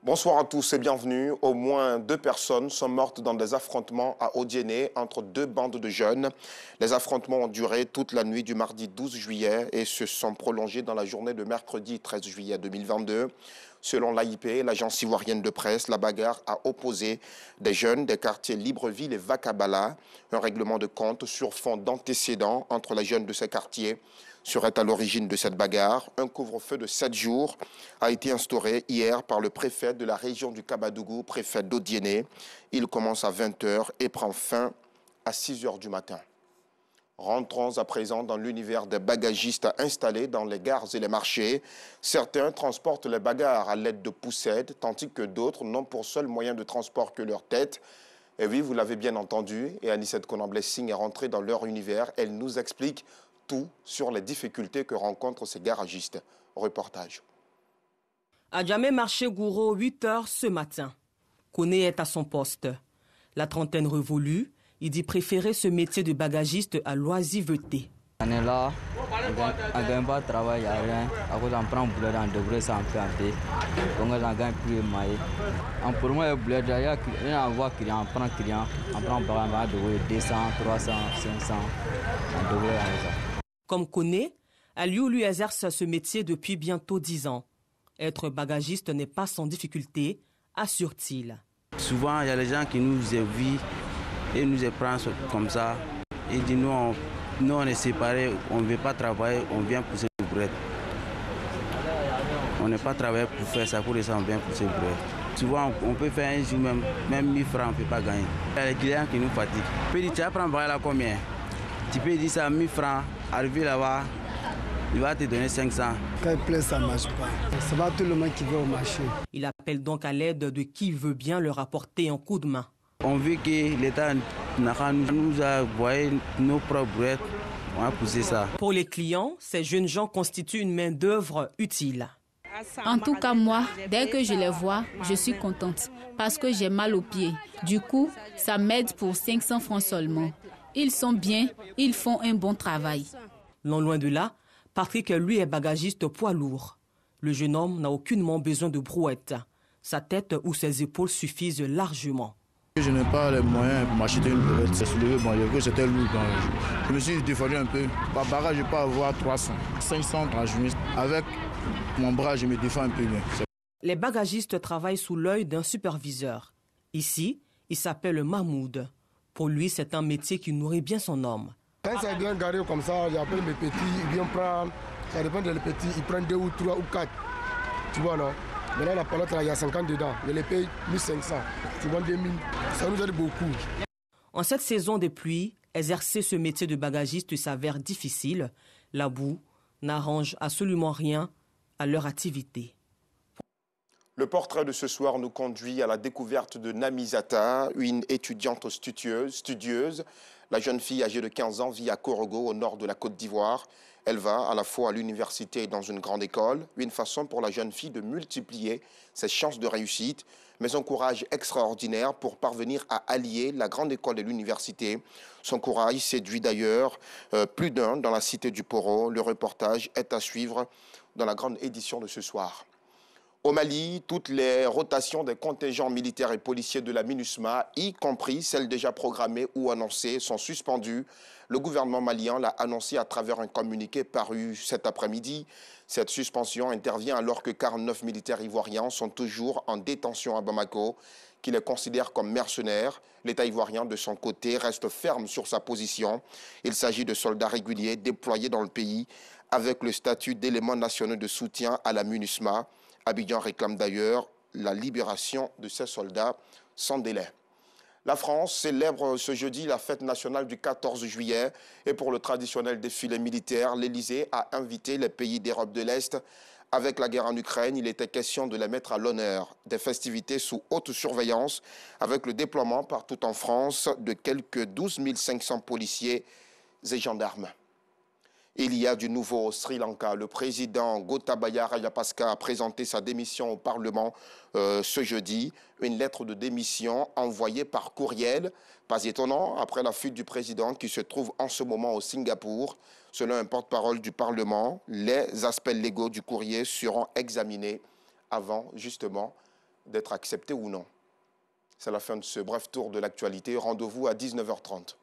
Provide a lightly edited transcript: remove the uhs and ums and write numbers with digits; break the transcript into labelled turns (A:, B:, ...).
A: Bonsoir à tous et bienvenue. Au moins 2 personnes sont mortes dans des affrontements à Odiéné entre 2 bandes de jeunes. Les affrontements ont duré toute la nuit du mardi 12 juillet et se sont prolongés dans la journée de mercredi 13 juillet 2022. Selon l'AIP, l'agence ivoirienne de presse, la bagarre a opposé des jeunes des quartiers Libreville et Vakabala. Un règlement de compte sur fond d'antécédents entre les jeunes de ces quartiers serait à l'origine de cette bagarre. Un couvre-feu de 7 jours a été instauré hier par le préfet de la région du Kabadougou, préfet d'Odiéné. Il commence à 20 h et prend fin à 6 h du matin. Rentrons à présent dans l'univers des bagagistes installés dans les gares et les marchés. Certains transportent les bagages à l'aide de poussettes, tandis que d'autres n'ont pour seul moyen de transport que leur tête. Et oui, vous l'avez bien entendu, et Anissette Konan-Blessing est rentrée dans leur univers. Elle nous explique tout sur les difficultés que rencontrent ces garagistes. Reportage.
B: À Djamé Marché Gouro, 8 h ce matin. Koné est à son poste. La trentaine révolue, il dit préférer ce métier de bagagiste à l'oisiveté.
C: On est là, on ne gagne pas de travail, il n'y a rien. À cause on prend boulot dans de vrai, ça en fait un peu. Donc on gagne plus maillé. Pour moi, le boulot, il y a un envoi client, on prend client, on prend par exemple de 200, 300, 500, on devrait aller ça.
B: Comme Koné, Aliou lui exerce ce métier depuis bientôt 10 ans. Être bagagiste n'est pas sans difficulté, assure-t-il.
D: Souvent, il y a des gens qui nous évitent et nous prennent comme ça. Et disent nous on est séparés, on ne veut pas travailler, on vient pousser le bread. On n'est pas travaillé pour faire ça, pour ça on vient pousser le bread. Souvent, on peut faire un jour même 1000 francs, on ne peut pas gagner. Il y a des clients qui nous fatiguent. Tu peux dire, tu vas prendre là combien? Tu peux dire ça 1000 francs, arriver là-bas, il va te donner 500.
E: Quand il plaît, ça ne marche pas. C'est pas tout le monde qui va au marché.
B: Il appelle donc à l'aide de qui veut bien leur apporter un coup de main.
D: On veut que l'État nous a envoyé nos propres brettes. On va pousser ça.
B: Pour les clients, ces jeunes gens constituent une main-d'œuvre utile.
F: En tout cas, moi, dès que je les vois, je suis contente parce que j'ai mal aux pieds. Du coup, ça m'aide pour 500 francs seulement. Ils sont bien, ils font un bon travail.
B: Non loin de là, Patrick, lui, est bagagiste poids lourd. Le jeune homme n'a aucunement besoin de brouette. Sa tête ou ses épaules suffisent largement.
G: Je n'ai pas les moyens pour m'acheter une brouette. C'est soulevé, bon, j'ai vu que c'était lourd. Donc je me suis défendu un peu. Par barrage, je peux avoir 300, 500 à journée. Avec mon bras, je me défends un peu bien.
B: Les bagagistes travaillent sous l'œil d'un superviseur. Ici, il s'appelle Mahmoud. Pour lui, c'est un métier qui nourrit bien son homme.
E: Quand c'est bien garé comme ça, j'appelle mes petits, ils viennent prendre. Ça dépend des petits, ils prennent 2 ou 3 ou 4. Tu vois, non? Maintenant, la palotte, il y a 50 dedans. Je les paye 1500. Tu vois, 2000. Ça nous aide beaucoup.
B: En cette saison de pluie, exercer ce métier de bagagiste s'avère difficile. La boue n'arrange absolument rien à leur activité.
A: Le portrait de ce soir nous conduit à la découverte de Namizata, une étudiante studieuse. La jeune fille âgée de 15 ans vit à Korogo, au nord de la Côte d'Ivoire. Elle va à la fois à l'université et dans une grande école. Une façon pour la jeune fille de multiplier ses chances de réussite, mais un courage extraordinaire pour parvenir à allier la grande école et l'université. Son courage séduit d'ailleurs plus d'un dans la cité du Poro. Le reportage est à suivre dans la grande édition de ce soir. Au Mali, toutes les rotations des contingents militaires et policiers de la MINUSMA, y compris celles déjà programmées ou annoncées, sont suspendues. Le gouvernement malien l'a annoncé à travers un communiqué paru cet après-midi. Cette suspension intervient alors que 49 militaires ivoiriens sont toujours en détention à Bamako, qui les considère comme mercenaires. L'État ivoirien, de son côté, reste ferme sur sa position. Il s'agit de soldats réguliers déployés dans le pays avec le statut d'éléments nationaux de soutien à la MINUSMA. Abidjan réclame d'ailleurs la libération de ces soldats sans délai. La France célèbre ce jeudi la fête nationale du 14 juillet et pour le traditionnel défilé militaire, l'Élysée a invité les pays d'Europe de l'Est. Avec la guerre en Ukraine, il était question de les mettre à l'honneur. Des festivités sous haute surveillance avec le déploiement partout en France de quelques 12 500 policiers et gendarmes. Il y a du nouveau au Sri Lanka. Le président Gotabaya Rajapaksa a présenté sa démission au Parlement ce jeudi. Une lettre de démission envoyée par courriel. Pas étonnant, après la fuite du président qui se trouve en ce moment au Singapour. Selon un porte-parole du Parlement, les aspects légaux du courrier seront examinés avant, justement, d'être accepté ou non. C'est la fin de ce bref tour de l'actualité. Rendez-vous à 19h30.